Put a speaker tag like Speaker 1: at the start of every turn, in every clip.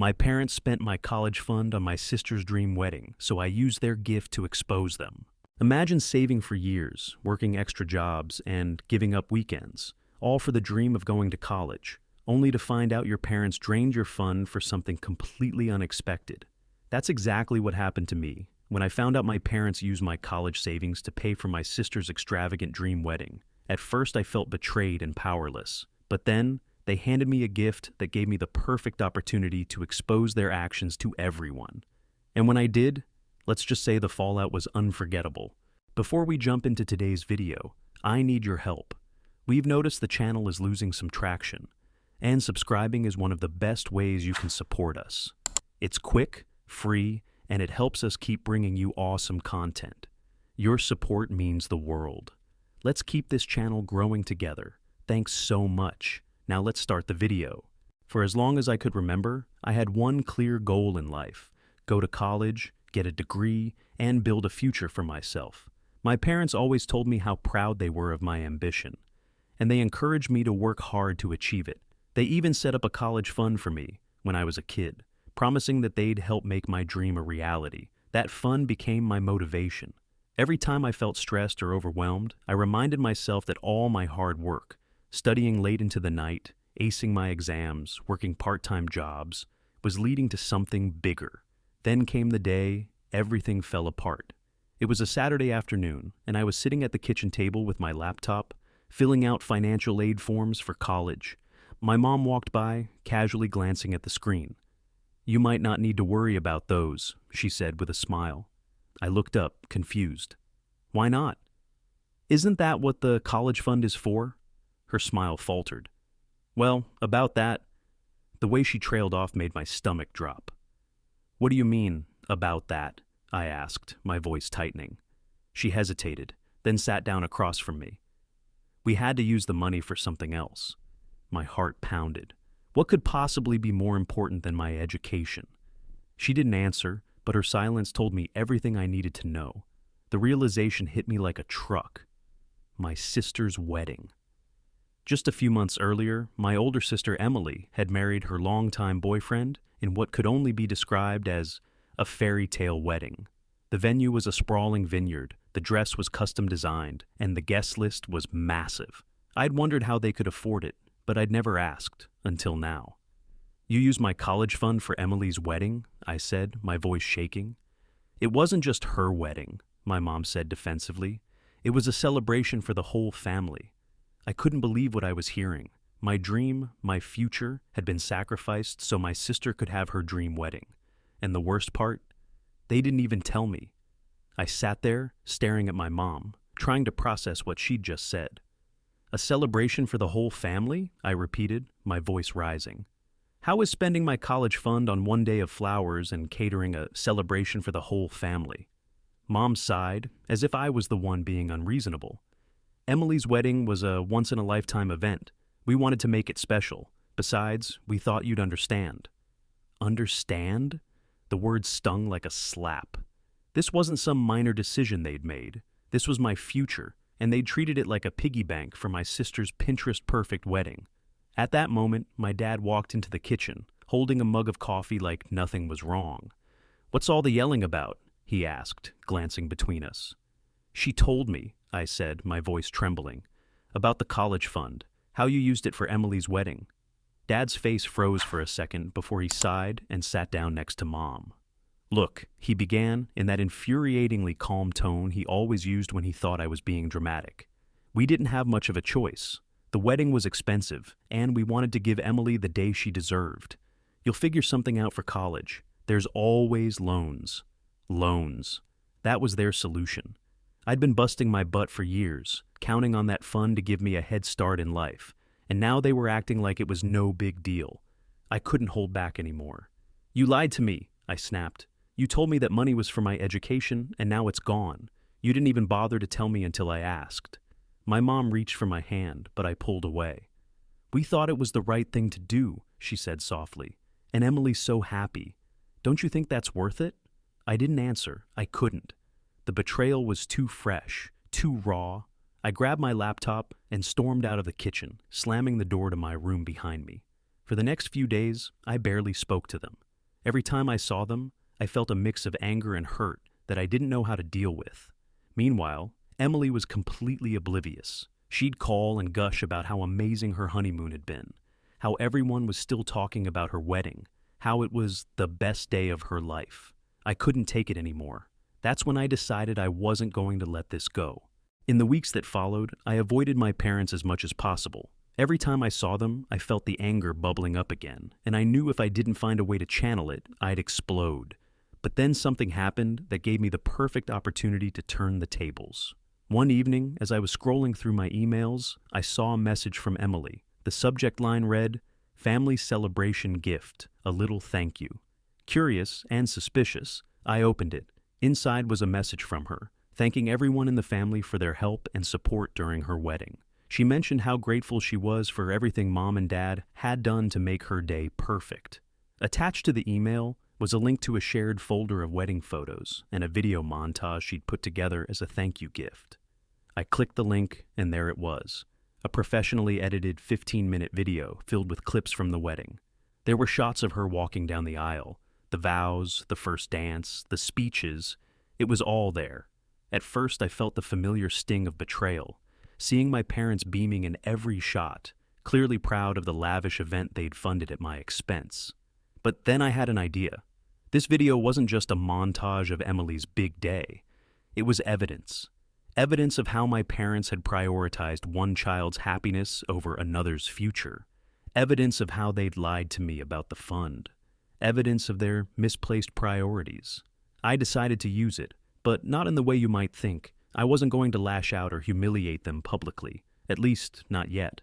Speaker 1: My parents spent my college fund on my sister's dream wedding, so I used their gift to expose them. Imagine saving for years, working extra jobs, and giving up weekends, all for the dream of going to college, only to find out your parents drained your fund for something completely unexpected. That's exactly what happened to me when I found out my parents used my college savings to pay for my sister's extravagant dream wedding. At first, I felt betrayed and powerless, but then they handed me a gift that gave me the perfect opportunity to expose their actions to everyone. And when I did, let's just say the fallout was unforgettable. Before we jump into today's video, I need your help. We've noticed the channel is losing some traction, and subscribing is one of the best ways you can support us. It's quick, free, and it helps us keep bringing you awesome content. Your support means the world. Let's keep this channel growing together. Thanks so much. Now let's start the video. For as long as I could remember, I had one clear goal in life: go to college, get a degree, and build a future for myself. My parents always told me how proud they were of my ambition, and they encouraged me to work hard to achieve it. They even set up a college fund for me when I was a kid, promising that they'd help make my dream a reality. That fund became my motivation. Every time I felt stressed or overwhelmed, I reminded myself that all my hard work, studying late into the night, acing my exams, working part-time jobs, was leading to something bigger. Then came the day everything fell apart. It was a Saturday afternoon, and I was sitting at the kitchen table with my laptop, filling out financial aid forms for college. My mom walked by, casually glancing at the screen. "You might not need to worry about those," she said with a smile. I looked up, confused. "Why not? Isn't that what the college fund is for?" Her smile faltered. "Well, about that." The way she trailed off made my stomach drop. "What do you mean, about that?" I asked, my voice tightening. She hesitated, then sat down across from me. "We had to use the money for something else." My heart pounded. What could possibly be more important than my education? She didn't answer, but her silence told me everything I needed to know. The realization hit me like a truck. My sister's wedding. Just a few months earlier, my older sister Emily had married her longtime boyfriend in what could only be described as a fairy tale wedding. The venue was a sprawling vineyard, the dress was custom designed, and the guest list was massive. I'd wondered how they could afford it, but I'd never asked, until now. "You used my college fund for Emily's wedding?" I said, my voice shaking. "It wasn't just her wedding," my mom said defensively. "It was a celebration for the whole family." I couldn't believe what I was hearing. My dream, my future, had been sacrificed so my sister could have her dream wedding. And the worst part? They didn't even tell me. I sat there, staring at my mom, trying to process what she'd just said. "A celebration for the whole family?" I repeated, my voice rising. "How is spending my college fund on one day of flowers and catering a celebration for the whole family?" Mom sighed, as if I was the one being unreasonable. "Emily's wedding was a once-in-a-lifetime event. We wanted to make it special. Besides, we thought you'd understand." Understand? The word stung like a slap. This wasn't some minor decision they'd made. This was my future, and they'd treated it like a piggy bank for my sister's Pinterest-perfect wedding. At that moment, my dad walked into the kitchen, holding a mug of coffee like nothing was wrong. "What's all the yelling about?" he asked, glancing between us. "She told me," I said, my voice trembling, "about the college fund, how you used it for Emily's wedding." Dad's face froze for a second before he sighed and sat down next to Mom. "Look," he began, in that infuriatingly calm tone he always used when he thought I was being dramatic. "We didn't have much of a choice. The wedding was expensive, and we wanted to give Emily the day she deserved. You'll figure something out for college. There's always loans." Loans. That was their solution. I'd been busting my butt for years, counting on that fund to give me a head start in life, and now they were acting like it was no big deal. I couldn't hold back anymore. "You lied to me," I snapped. "You told me that money was for my education, and now it's gone. You didn't even bother to tell me until I asked." My mom reached for my hand, but I pulled away. "We thought it was the right thing to do," she said softly. "And Emily's so happy. Don't you think that's worth it?" I didn't answer. I couldn't. The betrayal was too fresh, too raw. I grabbed my laptop and stormed out of the kitchen, slamming the door to my room behind me. For the next few days, I barely spoke to them. Every time I saw them, I felt a mix of anger and hurt that I didn't know how to deal with. Meanwhile, Emily was completely oblivious. She'd call and gush about how amazing her honeymoon had been, how everyone was still talking about her wedding, how it was the best day of her life. I couldn't take it anymore. That's when I decided I wasn't going to let this go. In the weeks that followed, I avoided my parents as much as possible. Every time I saw them, I felt the anger bubbling up again, and I knew if I didn't find a way to channel it, I'd explode. But then something happened that gave me the perfect opportunity to turn the tables. One evening, as I was scrolling through my emails, I saw a message from Emily. The subject line read, "Family celebration gift, a little thank you." Curious and suspicious, I opened it. Inside was a message from her, thanking everyone in the family for their help and support during her wedding. She mentioned how grateful she was for everything Mom and Dad had done to make her day perfect. Attached to the email was a link to a shared folder of wedding photos and a video montage she'd put together as a thank you gift. I clicked the link, and there it was, a professionally edited 15-minute video filled with clips from the wedding. There were shots of her walking down the aisle, the vows, the first dance, the speeches. It was all there. At first, I felt the familiar sting of betrayal, seeing my parents beaming in every shot, clearly proud of the lavish event they'd funded at my expense. But then I had an idea. This video wasn't just a montage of Emily's big day. It was evidence. Evidence of how my parents had prioritized one child's happiness over another's future. Evidence of how they'd lied to me about the fund. Evidence of their misplaced priorities. I decided to use it, but not in the way you might think. I wasn't going to lash out or humiliate them publicly, at least not yet.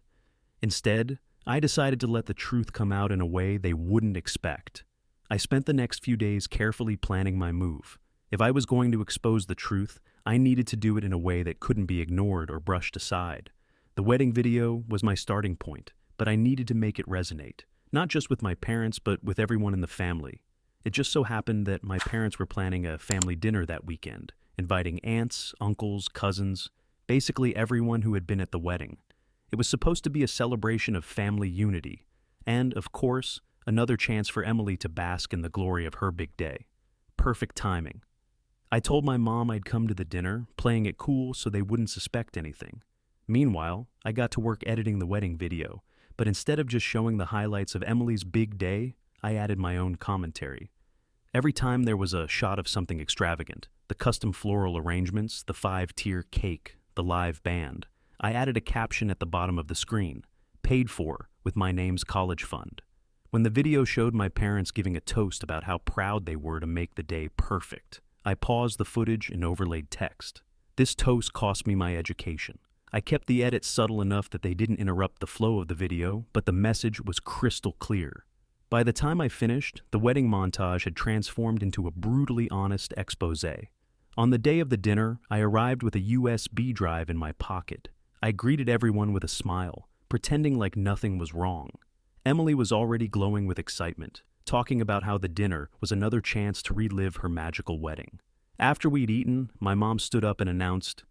Speaker 1: Instead, I decided to let the truth come out in a way they wouldn't expect. I spent the next few days carefully planning my move. If I was going to expose the truth, I needed to do it in a way that couldn't be ignored or brushed aside. The wedding video was my starting point, but I needed to make it resonate, not just with my parents, but with everyone in the family. It just so happened that my parents were planning a family dinner that weekend, inviting aunts, uncles, cousins, basically everyone who had been at the wedding. It was supposed to be a celebration of family unity, and, of course, another chance for Emily to bask in the glory of her big day. Perfect timing. I told my mom I'd come to the dinner, playing it cool so they wouldn't suspect anything. Meanwhile, I got to work editing the wedding video, but instead of just showing the highlights of Emily's big day, I added my own commentary. Every time there was a shot of something extravagant, the custom floral arrangements, the 5-tier cake, the live band, I added a caption at the bottom of the screen, paid for with my name's college fund. When the video showed my parents giving a toast about how proud they were to make the day perfect, I paused the footage and overlaid text. This toast cost me my education. I kept the edit subtle enough that they didn't interrupt the flow of the video, but the message was crystal clear. By the time I finished, the wedding montage had transformed into a brutally honest exposé. On the day of the dinner, I arrived with a USB drive in my pocket. I greeted everyone with a smile, pretending like nothing was wrong. Emily was already glowing with excitement, talking about how the dinner was another chance to relive her magical wedding. After we'd eaten, my mom stood up and announced,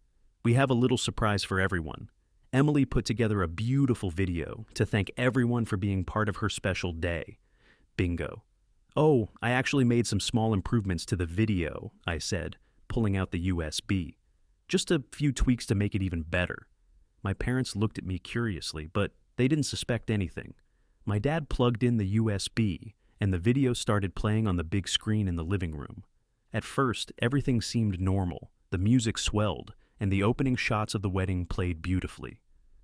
Speaker 1: "We have a little surprise for everyone. Emily put together a beautiful video to thank everyone for being part of her special day." Bingo. "Oh, I actually made some small improvements to the video," I said, pulling out the USB. "Just a few tweaks to make it even better." My parents looked at me curiously, but they didn't suspect anything. My dad plugged in the USB, and the video started playing on the big screen in the living room. At first, everything seemed normal. The music swelled, and the opening shots of the wedding played beautifully.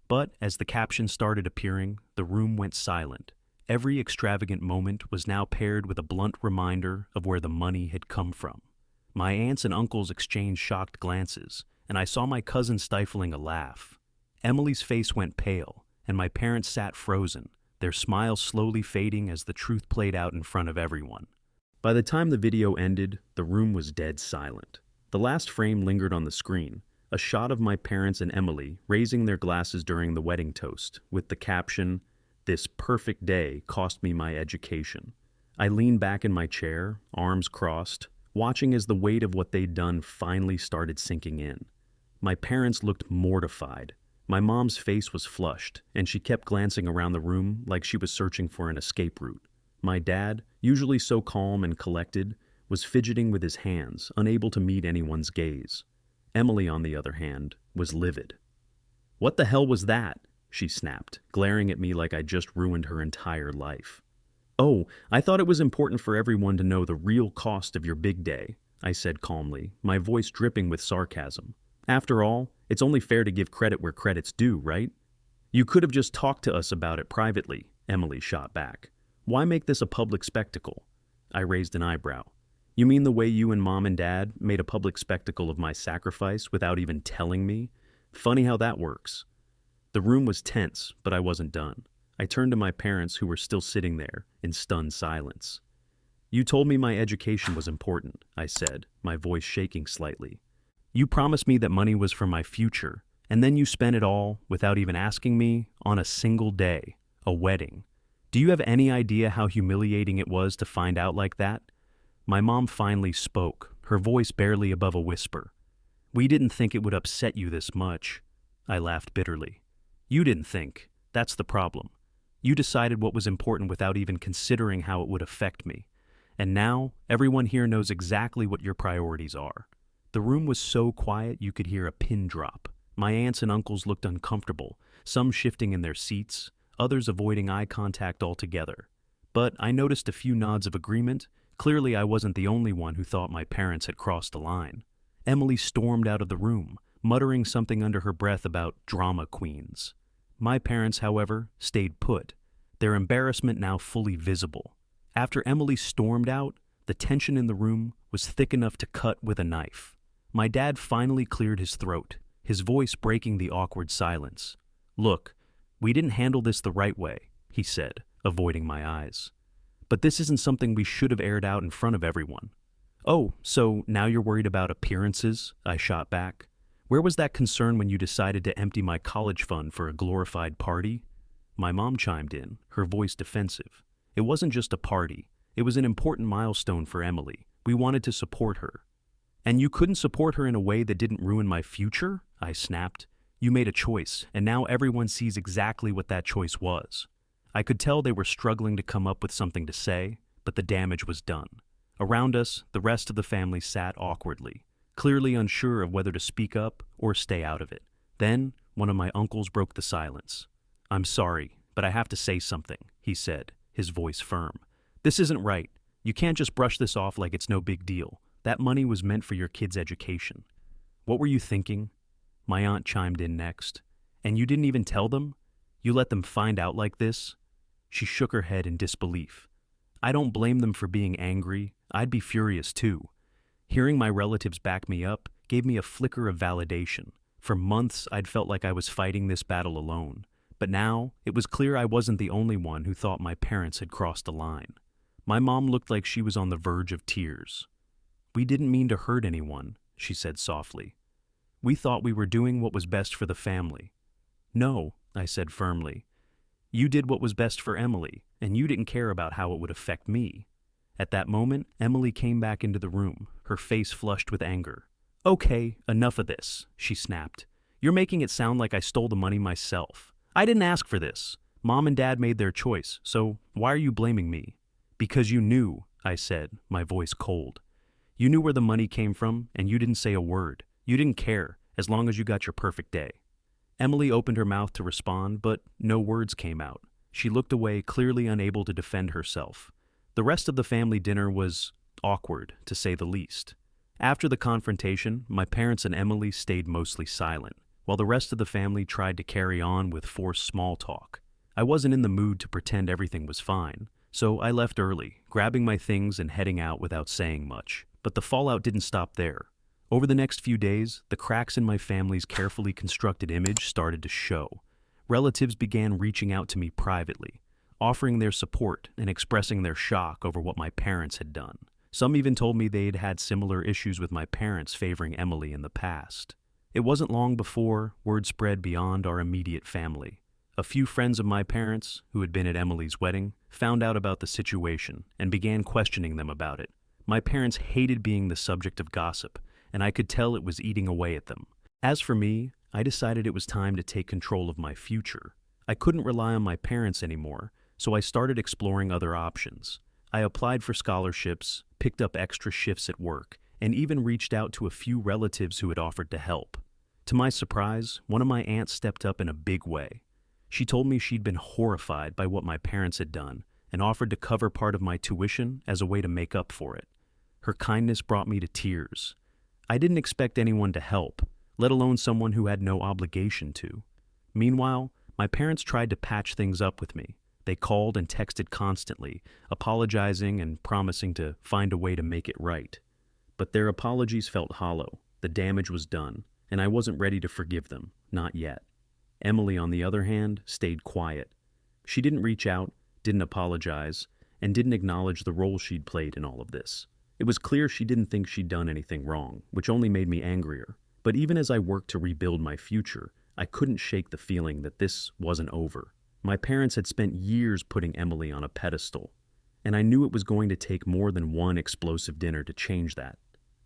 Speaker 1: But as the captions started appearing, the room went silent. Every extravagant moment was now paired with a blunt reminder of where the money had come from. My aunts and uncles exchanged shocked glances, and I saw my cousin stifling a laugh. Emily's face went pale, and my parents sat frozen, their smiles slowly fading as the truth played out in front of everyone. By the time the video ended, the room was dead silent. The last frame lingered on the screen, a shot of my parents and Emily raising their glasses during the wedding toast, with the caption, "This perfect day cost me my education." I leaned back in my chair, arms crossed, watching as the weight of what they'd done finally started sinking in. My parents looked mortified. My mom's face was flushed, and she kept glancing around the room like she was searching for an escape route. My dad, usually so calm and collected, was fidgeting with his hands, unable to meet anyone's gaze. Emily, on the other hand, was livid. "What the hell was that?" she snapped, glaring at me like I'd just ruined her entire life. "Oh, I thought it was important for everyone to know the real cost of your big day," I said calmly, my voice dripping with sarcasm. "After all, it's only fair to give credit where credit's due, right?" "You could have just talked to us about it privately," Emily shot back. "Why make this a public spectacle?" I raised an eyebrow. "You mean the way you and Mom and Dad made a public spectacle of my sacrifice without even telling me? Funny how that works." The room was tense, but I wasn't done. I turned to my parents, who were still sitting there in stunned silence. "You told me my education was important," I said, my voice shaking slightly. "You promised me that money was for my future, and then you spent it all, without even asking me, on a single day, a wedding. Do you have any idea how humiliating it was to find out like that?" My mom finally spoke, her voice barely above a whisper. "We didn't think it would upset you this much." I laughed bitterly. "You didn't think. That's the problem. You decided what was important without even considering how it would affect me. And now, everyone here knows exactly what your priorities are." The room was so quiet you could hear a pin drop. My aunts and uncles looked uncomfortable, some shifting in their seats, others avoiding eye contact altogether. But I noticed a few nods of agreement. Clearly, I wasn't the only one who thought my parents had crossed the line. Emily stormed out of the room, muttering something under her breath about drama queens. My parents, however, stayed put, their embarrassment now fully visible. After Emily stormed out, the tension in the room was thick enough to cut with a knife. My dad finally cleared his throat, his voice breaking the awkward silence. "Look, we didn't handle this the right way," he said, avoiding my eyes. "But this isn't something we should have aired out in front of everyone." "Oh, so now you're worried about appearances?" I shot back. "Where was that concern when you decided to empty my college fund for a glorified party?" My mom chimed in, her voice defensive. "It wasn't just a party. It was an important milestone for Emily. We wanted to support her." "And you couldn't support her in a way that didn't ruin my future?" I snapped. "You made a choice, and now everyone sees exactly what that choice was." I could tell they were struggling to come up with something to say, but the damage was done. Around us, the rest of the family sat awkwardly, clearly unsure of whether to speak up or stay out of it. Then, one of my uncles broke the silence. "I'm sorry, but I have to say something," he said, his voice firm. "This isn't right. You can't just brush this off like it's no big deal. That money was meant for your kids' education." "What were you thinking?" My aunt chimed in next. "And you didn't even tell them? You let them find out like this?" She shook her head in disbelief. "I don't blame them for being angry. I'd be furious too." Hearing my relatives back me up gave me a flicker of validation. For months, I'd felt like I was fighting this battle alone. But now, it was clear I wasn't the only one who thought my parents had crossed the line. My mom looked like she was on the verge of tears. "We didn't mean to hurt anyone," she said softly. "We thought we were doing what was best for the family." "No," I said firmly. "You did what was best for Emily, and you didn't care about how it would affect me." At that moment, Emily came back into the room, her face flushed with anger. "Okay, enough of this," she snapped. "You're making it sound like I stole the money myself. I didn't ask for this. Mom and Dad made their choice, so why are you blaming me?" "Because you knew," I said, my voice cold. "You knew where the money came from, and you didn't say a word. You didn't care, as long as you got your perfect day." Emily opened her mouth to respond, but no words came out. She looked away, clearly unable to defend herself. The rest of the family dinner was awkward, to say the least. After the confrontation, my parents and Emily stayed mostly silent, while the rest of the family tried to carry on with forced small talk. I wasn't in the mood to pretend everything was fine, so I left early, grabbing my things and heading out without saying much. But the fallout didn't stop there. Over the next few days, the cracks in my family's carefully constructed image started to show. Relatives began reaching out to me privately, offering their support and expressing their shock over what my parents had done. Some even told me they'd had similar issues with my parents favoring Emily in the past. It wasn't long before word spread beyond our immediate family. A few friends of my parents, who had been at Emily's wedding, found out about the situation and began questioning them about it. My parents hated being the subject of gossip, and I could tell it was eating away at them. As for me, I decided it was time to take control of my future. I couldn't rely on my parents anymore, so I started exploring other options. I applied for scholarships, picked up extra shifts at work, and even reached out to a few relatives who had offered to help. To my surprise, one of my aunts stepped up in a big way. She told me she'd been horrified by what my parents had done and offered to cover part of my tuition as a way to make up for it. Her kindness brought me to tears. I didn't expect anyone to help, let alone someone who had no obligation to. Meanwhile, my parents tried to patch things up with me. They called and texted constantly, apologizing and promising to find a way to make it right. But their apologies felt hollow. The damage was done, and I wasn't ready to forgive them, not yet. Emily, on the other hand, stayed quiet. She didn't reach out, didn't apologize, and didn't acknowledge the role she'd played in all of this. It was clear she didn't think she'd done anything wrong, which only made me angrier. But even as I worked to rebuild my future, I couldn't shake the feeling that this wasn't over. My parents had spent years putting Emily on a pedestal, and I knew it was going to take more than one explosive dinner to change that.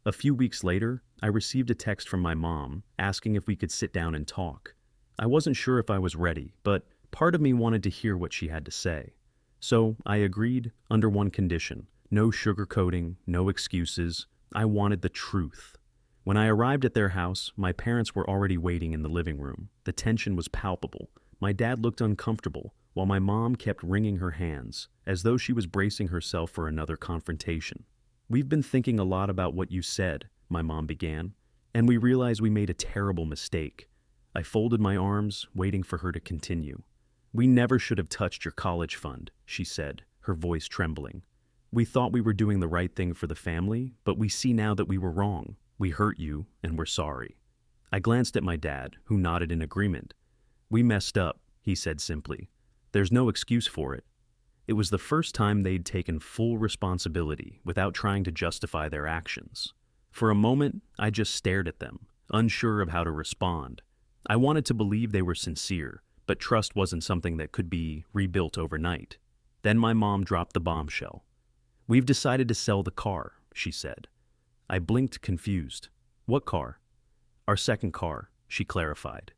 Speaker 1: A few weeks later, I received a text from my mom asking if we could sit down and talk. I wasn't sure if I was ready, but part of me wanted to hear what she had to say. So I agreed under one condition: no sugarcoating, no excuses. I wanted the truth. When I arrived at their house, my parents were already waiting in the living room. The tension was palpable. My dad looked uncomfortable, while my mom kept wringing her hands, as though she was bracing herself for another confrontation. "We've been thinking a lot about what you said," my mom began, "and we realized we made a terrible mistake." I folded my arms, waiting for her to continue. "We never should have touched your college fund," she said, her voice trembling. "We thought we were doing the right thing for the family, but we see now that we were wrong. We hurt you, and we're sorry." I glanced at my dad, who nodded in agreement. "We messed up," he said simply. "There's no excuse for it." It was the first time they'd taken full responsibility without trying to justify their actions. For a moment, I just stared at them, unsure of how to respond. I wanted to believe they were sincere, but trust wasn't something that could be rebuilt overnight. Then my mom dropped the bombshell. "We've decided to sell the car," she said. I blinked, confused. "What car?" "Our second car," she clarified.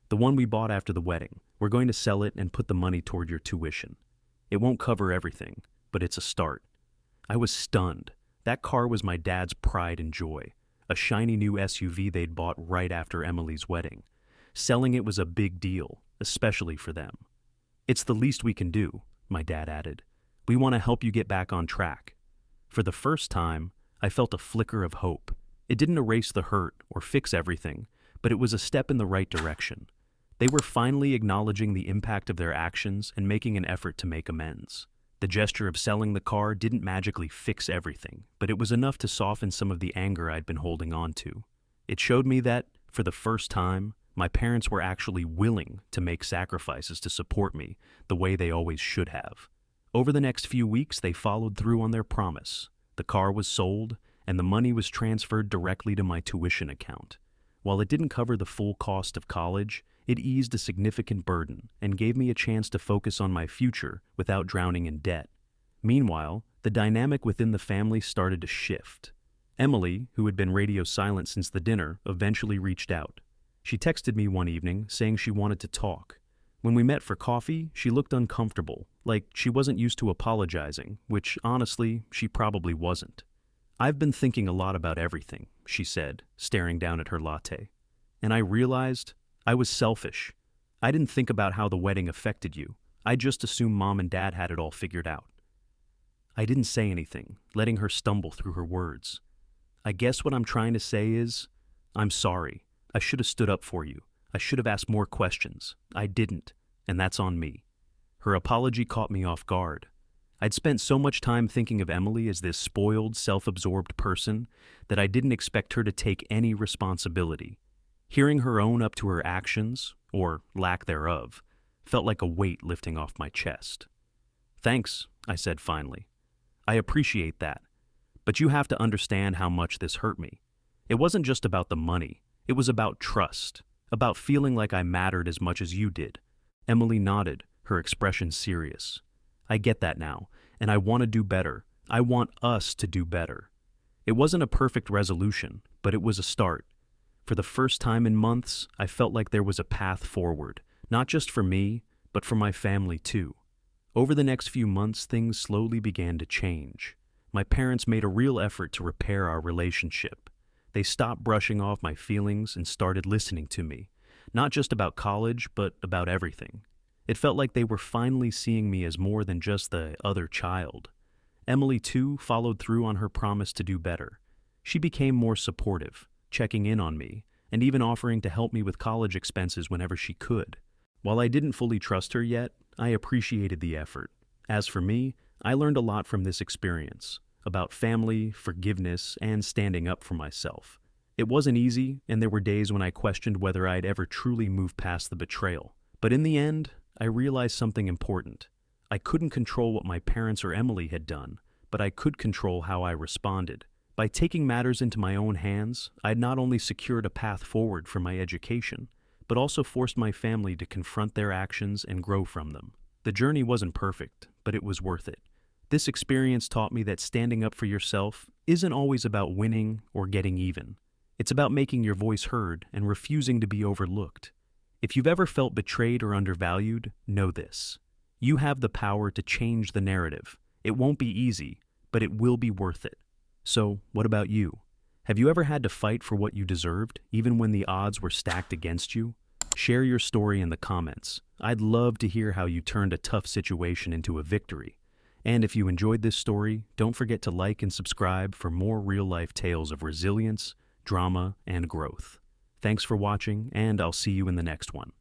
Speaker 1: "The one we bought after the wedding. We're going to sell it and put the money toward your tuition. It won't cover everything, but it's a start." I was stunned. That car was my dad's pride and joy, a shiny new SUV they'd bought right after Emily's wedding. Selling it was a big deal, especially for them. "It's the least we can do," my dad added. "We want to help you get back on track." For the first time, I felt a flicker of hope. It didn't erase the hurt or fix everything, but it was a step in the right direction. They were finally acknowledging the impact of their actions and making an effort to make amends. The gesture of selling the car didn't magically fix everything, but it was enough to soften some of the anger I'd been holding on to. It showed me that, for the first time, my parents were actually willing to make sacrifices to support me the way they always should have. Over the next few weeks, they followed through on their promise. The car was sold, and the money was transferred directly to my tuition account. While it didn't cover the full cost of college, it eased a significant burden and gave me a chance to focus on my future without drowning in debt. Meanwhile, the dynamic within the family started to shift. Emily, who had been radio silent since the dinner, eventually reached out. She texted me one evening saying she wanted to talk. When we met for coffee, she looked uncomfortable, like she wasn't used to apologizing, which honestly, she probably wasn't. "I've been thinking a lot about everything," she said, staring down at her latte. "And I realized I was selfish. I didn't think about how the wedding affected you. I just assumed Mom and Dad had it all figured out." I didn't say anything, letting her stumble through her words. "I guess what I'm trying to say is, I'm sorry. I should have stood up for you. I should have asked more questions. I didn't, and that's on me." Her apology caught me off guard. I'd spent so much time thinking of Emily as this spoiled, self-absorbed person that I didn't expect her to take any responsibility. Hearing her own up to her actions, or lack thereof, felt like a weight lifting off my chest. "Thanks," I said finally. "I appreciate that. But you have to understand how much this hurt me. It wasn't just about the money. It was about trust, about feeling like I mattered as much as you did." Emily nodded, her expression serious. "I get that now, and I want to do better. I want us to do better." It wasn't a perfect resolution, but it was a start. For the first time in months, I felt like there was a path forward, not just for me, but for my family too. Over the next few months, things slowly began to change. My parents made a real effort to repair our relationship. They stopped brushing off my feelings and started listening to me, not just about college, but about everything. It felt like they were finally seeing me as more than just the other child. Emily, too, followed through on her promise to do better. She became more supportive, checking in on me, and even offering to help me with college expenses whenever she could. While I didn't fully trust her yet, I appreciated the effort. As for me, I learned a lot from this experience, about family, forgiveness, and standing up for myself. It wasn't easy, and there were days when I questioned whether I'd ever truly move past the betrayal. But in the end, I realized something important. I couldn't control what my parents or Emily had done, but I could control how I responded. By taking matters into my own hands, I'd not only secured a path forward for my education, but also forced my family to confront their actions and grow from them. The journey wasn't perfect, but it was worth it. This experience taught me that standing up for yourself isn't always about winning or getting even. It's about making your voice heard and refusing to be overlooked. If you've ever felt betrayed or undervalued, know this. You have the power to change the narrative. It won't be easy, but it will be worth it. So, what about you? Have you ever had to fight for what you deserved, even when the odds were stacked against you? Share your story in the comments. I'd love to hear how you turned a tough situation into a victory. And if you enjoyed this story, don't forget to like and subscribe for more real-life tales of resilience, drama, and growth. Thanks for watching, and I'll see you in the next one.